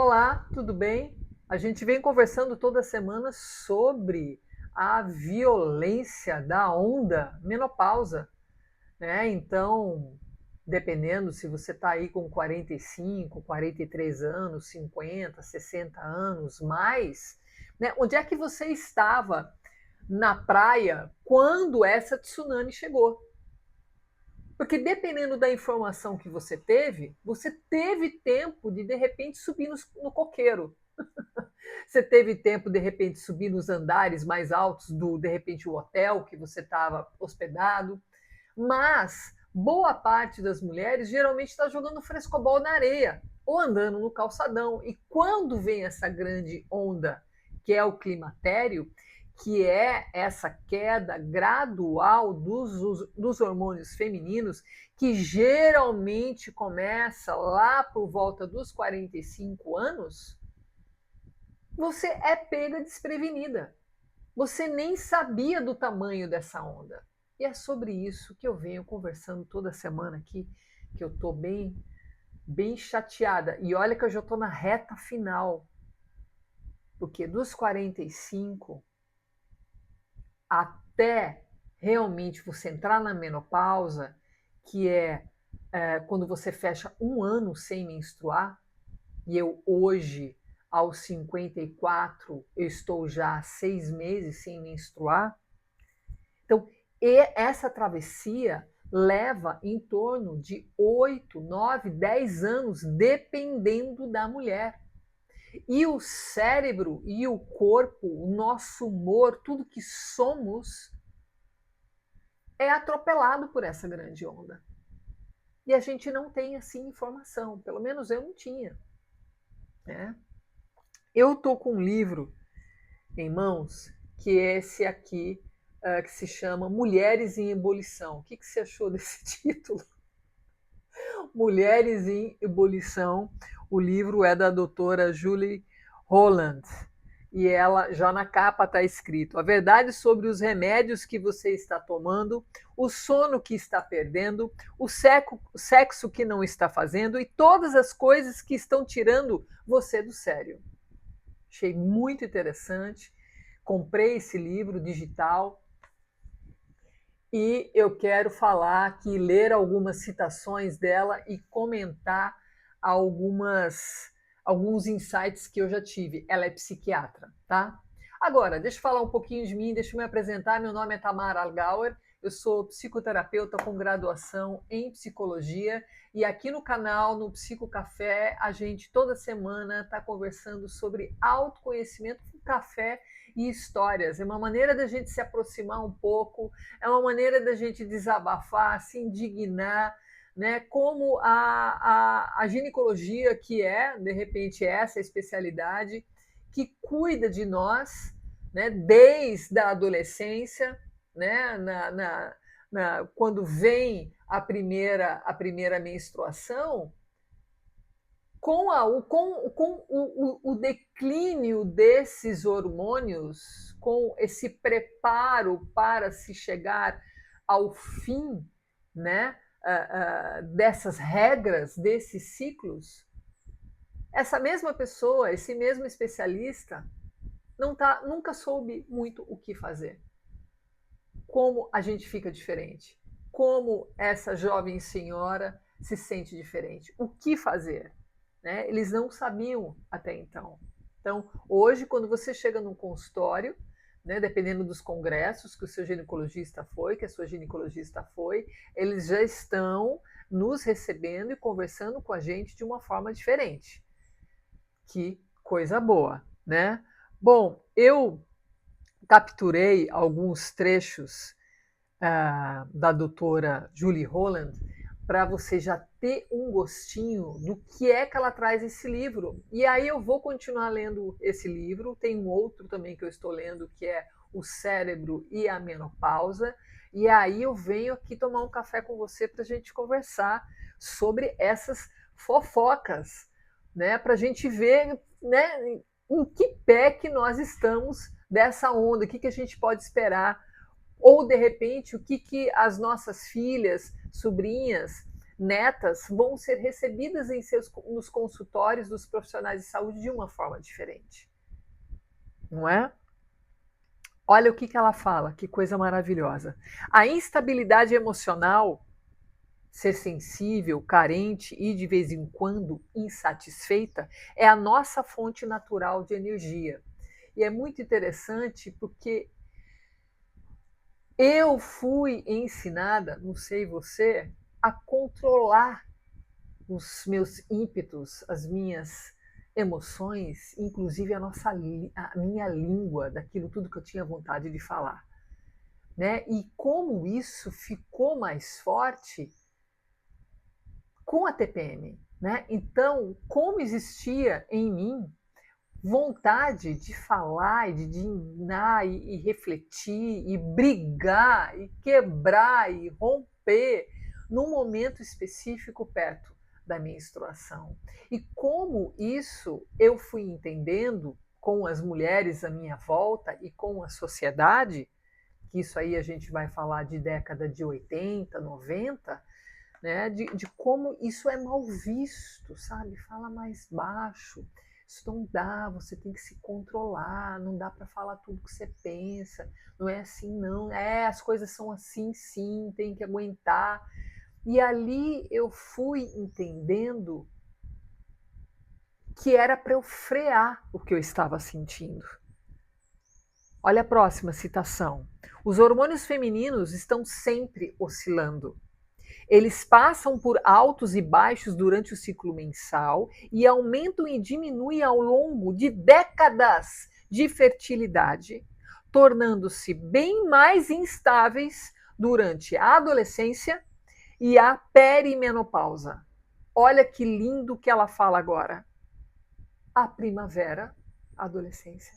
Olá, tudo bem? A gente vem conversando toda semana sobre a violência da onda menopausa, né? Então, dependendo se você está aí com 45, 43 anos, 50, 60 anos, mais, né? Onde é que você estava na praia quando essa tsunami chegou? Porque dependendo da informação que você teve tempo de repente subir no coqueiro. Você teve tempo, de repente, subir nos andares mais altos do, de repente, o hotel que você estava hospedado. Mas boa parte das mulheres geralmente está jogando frescobol na areia ou andando no calçadão. E quando vem essa grande onda, que é o climatério, que é essa queda gradual dos hormônios femininos, que geralmente começa lá por volta dos 45 anos, você é pega desprevenida. Você nem sabia do tamanho dessa onda. E é sobre isso que eu venho conversando toda semana aqui, que eu tô bem chateada. E olha que eu já tô na reta final, porque dos 45 até realmente você entrar na menopausa, que é quando você fecha um ano sem menstruar, e eu hoje, aos 54, eu estou já há 6 meses sem menstruar. Então, essa travessia leva em torno de 8, 9, 10 anos, dependendo da mulher. E o cérebro e o corpo, o nosso humor, tudo que somos, é atropelado por essa grande onda. E a gente não tem assim informação, pelo menos eu não tinha. Né? Eu estou com um livro em mãos, que é esse aqui, que se chama Mulheres em Ebulição. O que você achou desse título? Mulheres em Ebulição. O livro é da doutora Julie Holland. E ela, já na capa está escrito: a verdade sobre os remédios que você está tomando, o sono que está perdendo, o sexo que não está fazendo e todas as coisas que estão tirando você do sério. Achei muito interessante. Comprei esse livro digital e eu quero falar aqui, ler algumas citações dela e comentar alguns insights que eu já tive. Ela é psiquiatra, tá? Agora, deixa eu falar um pouquinho de mim, deixa eu me apresentar. Meu nome é Tamara Algauer, eu sou psicoterapeuta com graduação em psicologia e aqui no canal, no Psico Café, a gente toda semana está conversando sobre autoconhecimento com café e histórias. É uma maneira da gente se aproximar um pouco, é uma maneira da gente desabafar, se indignar, né? Como a ginecologia, que é, de repente, essa especialidade, que cuida de nós, né? Desde a adolescência, né? Quando vem a primeira menstruação, com o declínio desses hormônios, com esse preparo para se chegar ao fim, né, dessas regras, desses ciclos, essa mesma pessoa, esse mesmo especialista, nunca soube muito o que fazer. Como a gente fica diferente? Como essa jovem senhora se sente diferente? O que fazer? Né? Eles não sabiam até então. Então, hoje, quando você chega num consultório, né, dependendo dos congressos que o seu ginecologista foi, que a sua ginecologista foi, eles já estão nos recebendo e conversando com a gente de uma forma diferente. Que coisa boa, né? Bom, eu capturei alguns trechos da doutora Julie Holland para você já ter um gostinho do que é que ela traz esse livro. E aí eu vou continuar lendo esse livro. Tem um outro também que eu estou lendo, que é O Cérebro e a Menopausa. E aí eu venho aqui tomar um café com você para a gente conversar sobre essas fofocas, né? Para a gente ver, né, em que pé que nós estamos dessa onda, o que a gente pode esperar, ou de repente o que as nossas filhas, sobrinhas, netas vão ser recebidas nos consultórios dos profissionais de saúde de uma forma diferente. Não é? Olha o que ela fala, que coisa maravilhosa. A instabilidade emocional, ser sensível, carente e de vez em quando insatisfeita, é a nossa fonte natural de energia. E é muito interessante porque eu fui ensinada, não sei você, a controlar os meus ímpetos, as minhas emoções, inclusive a minha língua, daquilo tudo que eu tinha vontade de falar. Né? E como isso ficou mais forte com a TPM. Né? Então, como existia em mim vontade de falar, de dignar e refletir, e brigar, e quebrar, e romper num momento específico perto da menstruação. E como isso eu fui entendendo com as mulheres à minha volta e com a sociedade, que isso aí a gente vai falar de década de 80, 90, né, de como isso é mal visto, sabe? Fala mais baixo. Isso não dá, você tem que se controlar, não dá para falar tudo que você pensa, não é assim não, as coisas são assim sim, tem que aguentar. E ali eu fui entendendo que era para eu frear o que eu estava sentindo. Olha a próxima citação. Os hormônios femininos estão sempre oscilando. Eles passam por altos e baixos durante o ciclo mensal e aumentam e diminuem ao longo de décadas de fertilidade, tornando-se bem mais instáveis durante a adolescência e a perimenopausa. Olha que lindo que ela fala agora. A primavera, a adolescência,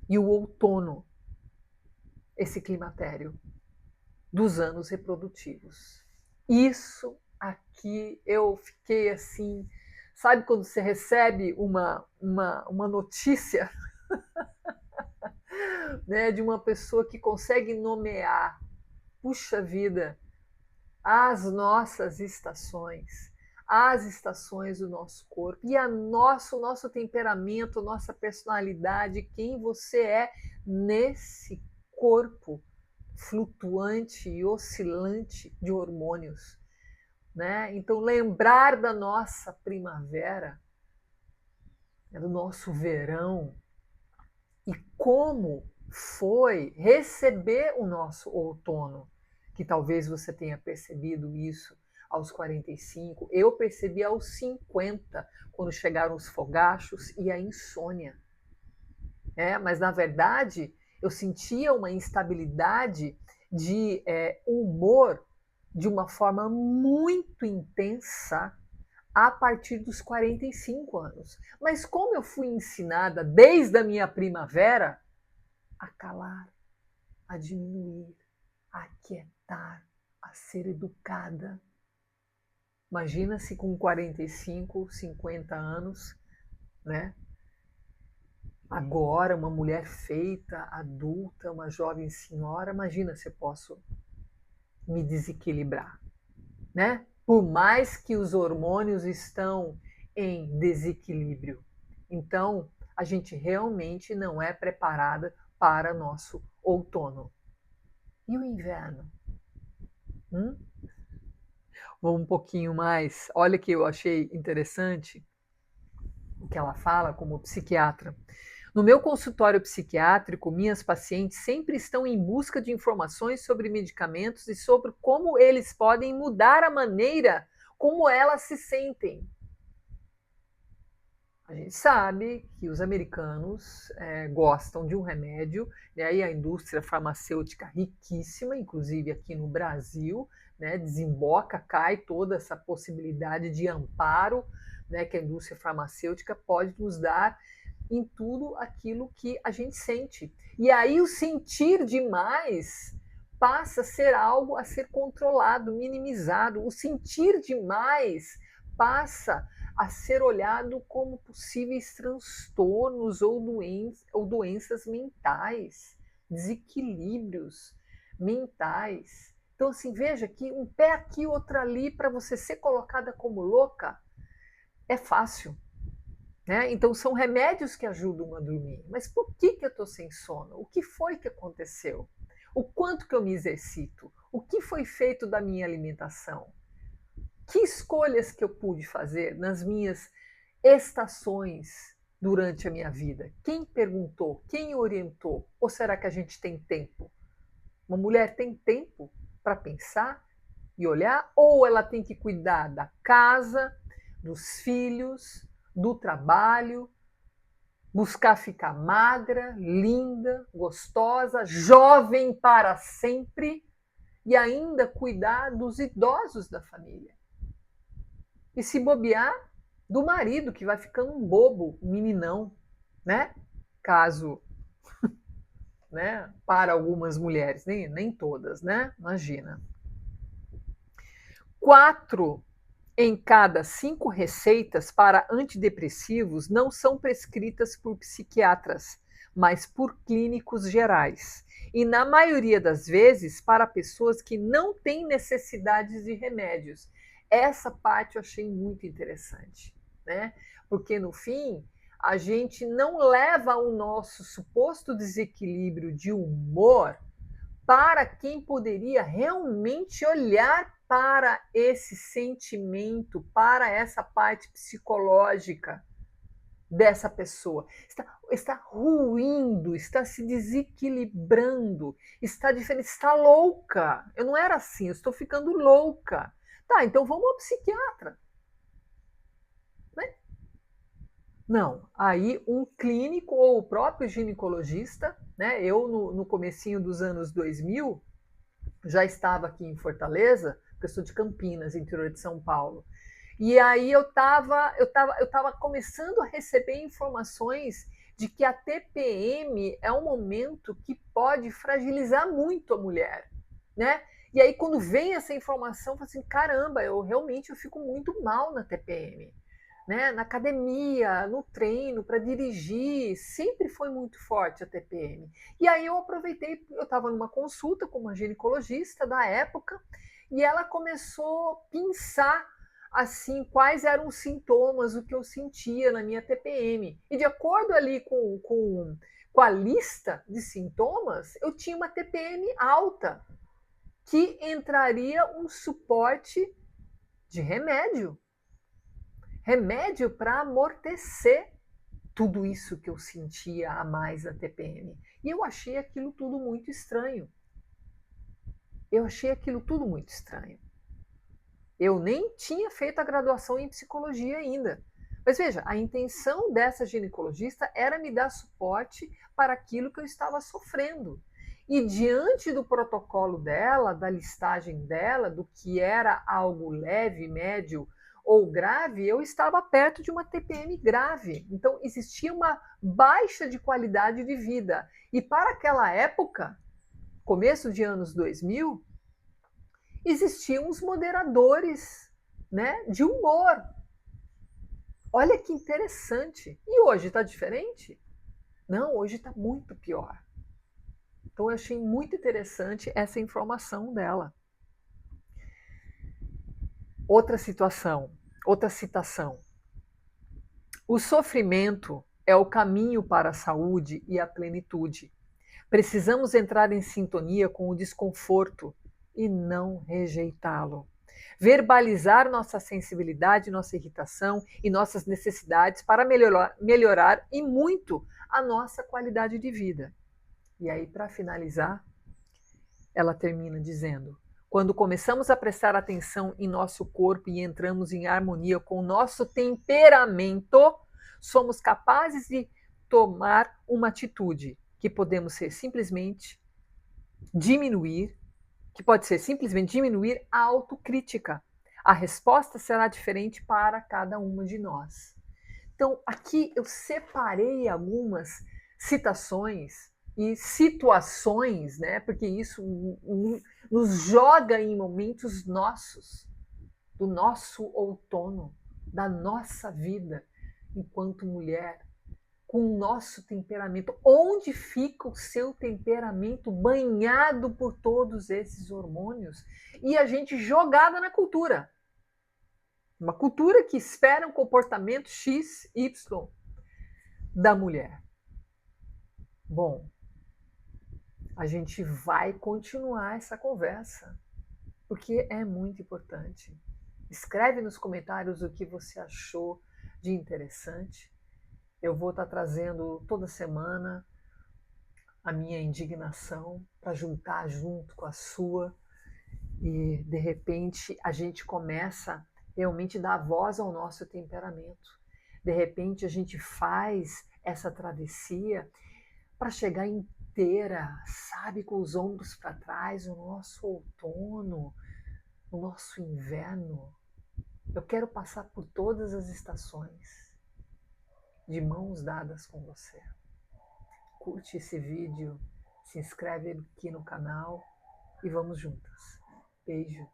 e o outono, esse climatério dos anos reprodutivos. Isso aqui eu fiquei assim, sabe quando você recebe uma notícia né, de uma pessoa que consegue nomear, puxa vida, as nossas estações, as estações do nosso corpo e o nosso temperamento, nossa personalidade, quem você é nesse corpo flutuante e oscilante de hormônios. Né? Então, lembrar da nossa primavera, do nosso verão, e como foi receber o nosso outono, que talvez você tenha percebido isso aos 45, eu percebi aos 50, quando chegaram os fogachos e a insônia. Mas, na verdade, eu sentia uma instabilidade de humor de uma forma muito intensa a partir dos 45 anos. Mas como eu fui ensinada desde a minha primavera a calar, a diminuir, a aquietar, a ser educada. Imagina se com 45, 50 anos, né? Agora, uma mulher feita, adulta, uma jovem senhora, imagina se eu posso me desequilibrar, né? Por mais que os hormônios estão em desequilíbrio. Então, a gente realmente não é preparada para nosso outono. E o inverno? Vamos um pouquinho mais. Olha que eu achei interessante o que ela fala como psiquiatra. No meu consultório psiquiátrico, minhas pacientes sempre estão em busca de informações sobre medicamentos e sobre como eles podem mudar a maneira como elas se sentem. A gente sabe que os americanos gostam de um remédio, né, e a indústria farmacêutica riquíssima, inclusive aqui no Brasil, né, desemboca, cai toda essa possibilidade de amparo, né, que a indústria farmacêutica pode nos dar em tudo aquilo que a gente sente. E aí o sentir demais passa a ser algo a ser controlado, minimizado. O sentir demais passa a ser olhado como possíveis transtornos ou doenças mentais, desequilíbrios mentais. Então, assim, veja que um pé aqui, outro ali, para você ser colocada como louca, é fácil. Né? Então, são remédios que ajudam a dormir. Mas por que eu estou sem sono? O que foi que aconteceu? O quanto que eu me exercito? O que foi feito da minha alimentação? Que escolhas que eu pude fazer nas minhas estações durante a minha vida? Quem perguntou? Quem orientou? Ou será que a gente tem tempo? Uma mulher tem tempo para pensar e olhar? Ou ela tem que cuidar da casa, dos filhos, do trabalho, buscar ficar magra, linda, gostosa, jovem para sempre e ainda cuidar dos idosos da família? E se bobear, do marido, que vai ficando um bobo, um meninão, né? Caso, né? Para algumas mulheres, nem todas, né? Imagina. 4 em cada 5 receitas para antidepressivos não são prescritas por psiquiatras, mas por clínicos gerais. E na maioria das vezes para pessoas que não têm necessidades de remédios. Essa parte eu achei muito interessante, né? Porque no fim a gente não leva o nosso suposto desequilíbrio de humor para quem poderia realmente olhar para esse sentimento, para essa parte psicológica dessa pessoa. Está ruindo, está se desequilibrando, está diferente, está louca. Eu não era assim, eu estou ficando louca. Tá, então vamos ao psiquiatra. Né? Não, aí um clínico ou o próprio ginecologista, né? Eu no comecinho dos anos 2000 já estava aqui em Fortaleza, porque eu sou de Campinas, interior de São Paulo. E aí eu estava começando a receber informações de que a TPM é um momento que pode fragilizar muito a mulher, né? E aí quando vem essa informação, eu falo assim, caramba, eu fico muito mal na TPM. Né? Na academia, no treino, para dirigir, sempre foi muito forte a TPM. E aí eu aproveitei, eu estava numa consulta com uma ginecologista da época, e ela começou a pensar assim quais eram os sintomas, o que eu sentia na minha TPM. E de acordo ali com a lista de sintomas, eu tinha uma TPM alta, que entraria um suporte de remédio para amortecer tudo isso que eu sentia a mais na TPM. E eu achei aquilo tudo muito estranho. Eu nem tinha feito a graduação em psicologia ainda. Mas veja, a intenção dessa ginecologista era me dar suporte para aquilo que eu estava sofrendo. E diante do protocolo dela, da listagem dela, do que era algo leve, médio ou grave, eu estava perto de uma TPM grave. Então existia uma baixa de qualidade de vida. E para aquela época, começo de anos 2000, existiam os moderadores, né, de humor. Olha que interessante. E hoje está diferente? Não, hoje está muito pior. Então eu achei muito interessante essa informação dela. Outra situação, outra citação. O sofrimento é o caminho para a saúde e a plenitude. Precisamos entrar em sintonia com o desconforto e não rejeitá-lo. Verbalizar nossa sensibilidade, nossa irritação e nossas necessidades para melhorar e muito a nossa qualidade de vida. E aí, para finalizar, ela termina dizendo: quando começamos a prestar atenção em nosso corpo e entramos em harmonia com o nosso temperamento, somos capazes de tomar uma atitude que podemos ser simplesmente diminuir, que pode ser simplesmente diminuir a autocrítica. A resposta será diferente para cada uma de nós. Então, aqui eu separei algumas citações e situações, né? Porque isso nos joga em momentos nossos, do nosso outono, da nossa vida enquanto mulher, com o nosso temperamento. Onde fica o seu temperamento banhado por todos esses hormônios e a gente jogada na cultura? Uma cultura que espera um comportamento X, Y da mulher. Bom, a gente vai continuar essa conversa, porque é muito importante. Escreve nos comentários o que você achou de interessante. Eu vou estar trazendo toda semana a minha indignação para juntar junto com a sua e, de repente, a gente começa realmente a dar voz ao nosso temperamento. De repente, a gente faz essa travessia para chegar inteira, sabe, com os ombros para trás, o nosso outono, o nosso inverno. Eu quero passar por todas as estações, de mãos dadas com você. Curte esse vídeo, se inscreve aqui no canal e vamos juntas. Beijo.